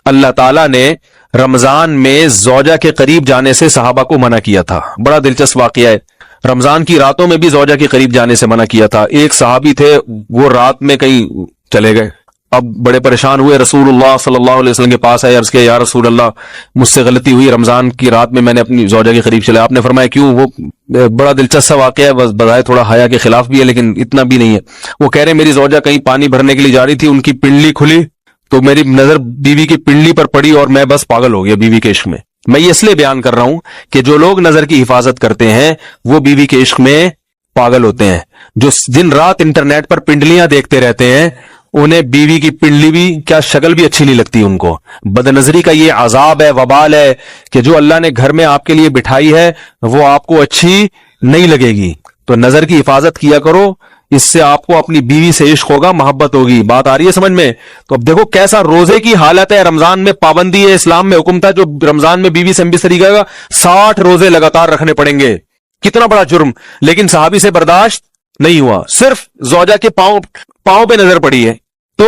اللہ تعالیٰ نے رمضان میں زوجہ کے قریب جانے سے صحابہ کو منع کیا تھا. بڑا دلچسپ واقعہ ہے. رمضان کی راتوں میں بھی زوجہ کے قریب جانے سے منع کیا تھا. ایک صحابی تھے، وہ رات میں کہیں چلے گئے، اب بڑے پریشان ہوئے، رسول اللہ صلی اللہ علیہ وسلم کے پاس آئے، عرض کیا یا رسول اللہ مجھ سے غلطی ہوئی، رمضان کی رات میں نے اپنی زوجہ کے قریب چلا. آپ نے فرمایا کیوں؟ وہ بڑا دلچسپ واقعہ ہے، بس بظاہر تھوڑا حیا کے خلاف بھی ہے لیکن اتنا بھی نہیں ہے. وہ کہہ رہے میری زوجہ کہیں پانی بھرنے کے لیے جا رہی تھی، ان کی پنڈلی کھلی تو میری نظر بیوی کی پنڈلی پر پڑی اور میں بس پاگل ہو گیا بیوی کے عشق میں. میں یہ اس لیے بیان کر رہا ہوں کہ جو لوگ نظر کی حفاظت کرتے ہیں وہ بیوی کے عشق میں پاگل ہوتے ہیں. جو دن رات انٹرنیٹ پر پنڈلیاں دیکھتے رہتے ہیں انہیں بیوی کی پنڈلی بھی کیا شکل بھی اچھی نہیں لگتی ان کو. بد نظری کا یہ عذاب ہے، وبال ہے کہ جو اللہ نے گھر میں آپ کے لیے بٹھائی ہے وہ آپ کو اچھی نہیں لگے گی. تو نظر کی حفاظت کیا کرو، اس سے آپ کو اپنی بیوی سے عشق ہوگا، محبت ہوگی. بات آ رہی ہے سمجھ میں؟ تو اب دیکھو کیسا روزے کی حالت ہے. رمضان میں پابندی ہے، اسلام میں حکم تھا جو رمضان میں بیوی سے بستری کرے گا 60 روزے لگاتار رکھنے پڑیں گے. کتنا بڑا جرم، لیکن صحابی سے برداشت نہیں ہوا. صرف زوجہ کے پاؤں پہ نظر پڑی ہے تو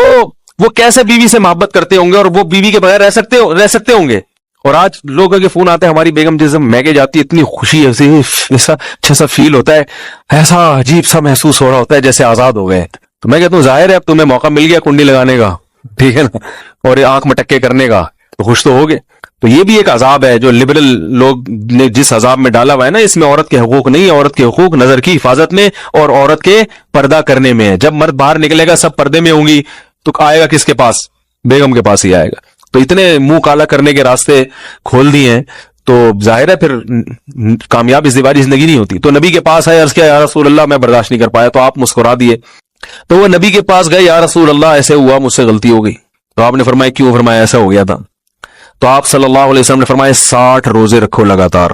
وہ کیسے بیوی سے محبت کرتے ہوں گے اور وہ بیوی کے بغیر رہ سکتے ہوں گے. اور آج لوگوں کے فون آتے ہیں، ہماری بیگم جس میگے جاتی ہے اتنی خوشی ہے، ایسا اچھا سا فیل ہوتا ہے، ایسا عجیب سا محسوس ہو رہا ہوتا ہے جیسے آزاد ہو گئے. تو میں کہتا ہوں ظاہر ہے اب تمہیں موقع مل گیا کنڈی لگانے کا، ٹھیک ہے نا، اور آنکھ مٹکے کرنے کا، تو خوش تو ہوگے. تو یہ بھی ایک عذاب ہے جو لبرل لوگ نے جس عذاب میں ڈالا ہوا ہے نا، اس میں عورت کے حقوق نہیں، عورت کے حقوق نظر کی حفاظت میں اور عورت کے پردہ کرنے میں ہے. جب مرد باہر نکلے گا سب پردے میں ہوں گی تو آئے گا کس کے پاس؟ بیگم کے پاس ہی آئے گا. تو اتنے منہ کالا کرنے کے راستے کھول دیے ہیں تو ظاہر ہے پھر کامیاب ازدواجی زندگی نہیں ہوتی. تو نبی کے پاس آئے، عرض کیا یا رسول اللہ میں برداشت نہیں کر پایا. تو آپ مسکرا دیے. تو وہ نبی کے پاس گئے، یا رسول اللہ ایسے ہوا، مجھ سے غلطی ہو گئی. تو آپ نے فرمایا کیوں؟ فرمایا ایسا ہو گیا تھا. تو آپ صلی اللہ علیہ وسلم نے فرمایا 60 روزے رکھو لگاتار.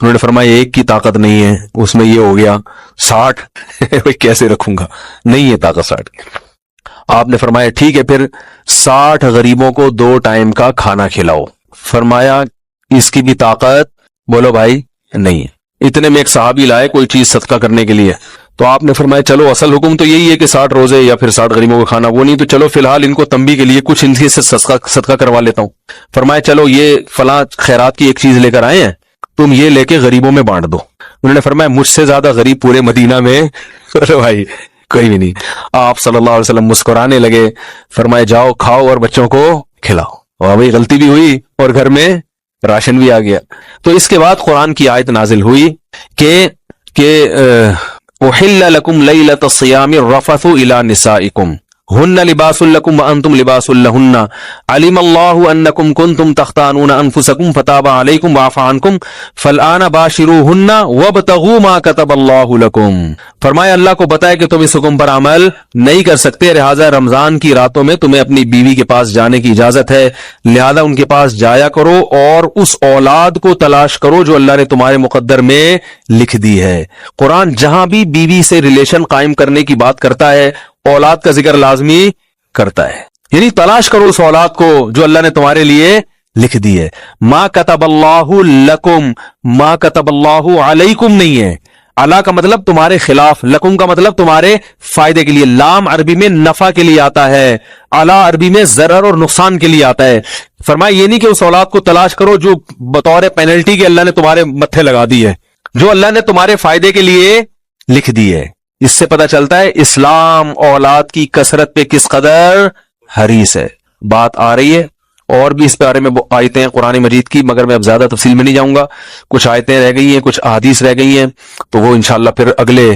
انہوں نے فرمایا ایک کی طاقت نہیں ہے، اس میں یہ ہو گیا 60 کیسے رکھوں گا، نہیں ہے طاقت 60 کی. آپ نے فرمایا ٹھیک ہے پھر 60 غریبوں کو 2 ٹائم کا کھانا کھلاؤ. فرمایا اس کی بھی طاقت بولو بھائی نہیں ہے. اتنے میں ایک صحابی لائے کوئی چیز صدقہ کرنے کے لیے. تو آپ نے فرمایا چلو اصل حکم تو یہی ہے کہ 60 روزے یا پھر 60 غریبوں کو کھانا، وہ نہیں تو چلو فی الحال ان کو تنبیہ کے لیے کچھ ان سے صدقہ کروا لیتا ہوں. فرمایا چلو یہ فلاں خیرات کی ایک چیز لے کر آئے ہیں، تم یہ لے کے غریبوں میں بانٹ دو. انہوں نے فرمایا مجھ سے زیادہ غریب پورے مدینہ میں بھائی کوئی بھی نہیں. آپ صلی اللہ علیہ وسلم مسکرانے لگے، فرمایا جاؤ کھاؤ اور بچوں کو کھلاؤ. اور بھائی غلطی بھی ہوئی اور گھر میں راشن بھی آ گیا. تو اس کے بعد قرآن کی آیت نازل ہوئی کہ احل لکم لیلۃ الصیام الرفث الی نسائکم ہن لباس لکم وانتم لباس لہن علم اللہ انکم کنتم تختانون انفسکم فتاب علیکم وعفی عنکم فالآن باشروہن وابتغوا ما کتب اللہ لکم. فرمایا اللہ کو بتائے کہ تم اس حکم پر عمل نہیں کر سکتے، لہذا رمضان کی راتوں میں تمہیں اپنی بیوی کے پاس جانے کی اجازت ہے، لہذا ان کے پاس جایا کرو اور اس اولاد کو تلاش کرو جو اللہ نے تمہارے مقدر میں لکھ دی ہے. قرآن جہاں بھی بیوی سے ریلیشن قائم کرنے کی بات کرتا ہے اولاد کا ذکر لازمی کرتا ہے، یعنی تلاش کرو اس اولاد کو جو اللہ نے تمہارے لیے لکھ دی ہے. ما کتب اللہ لکم، ما کتب اللہ علیکم نہیں ہے. علا کا مطلب تمہارے خلاف، لکم کا مطلب تمہارے فائدے کے لیے. لام عربی میں نفع کے لیے آتا ہے، علا عربی میں ضرر اور نقصان کے لیے آتا ہے. فرمایا یہ نہیں کہ اس اولاد کو تلاش کرو جو بطور پینلٹی کے اللہ نے تمہارے متھے لگا دی ہے، جو اللہ نے تمہارے فائدے کے لیے لکھ دی ہے. اس سے پتہ چلتا ہے اسلام اولاد کی کثرت پہ کس قدر حریص ہے. بات آ رہی ہے اور بھی اس بارے میں آیتیں ہیں قرآن مجید کی، مگر میں اب زیادہ تفصیل میں نہیں جاؤں گا. کچھ آیتیں رہ گئی ہیں، کچھ احادیث رہ گئی ہیں، تو وہ انشاءاللہ پھر اگلے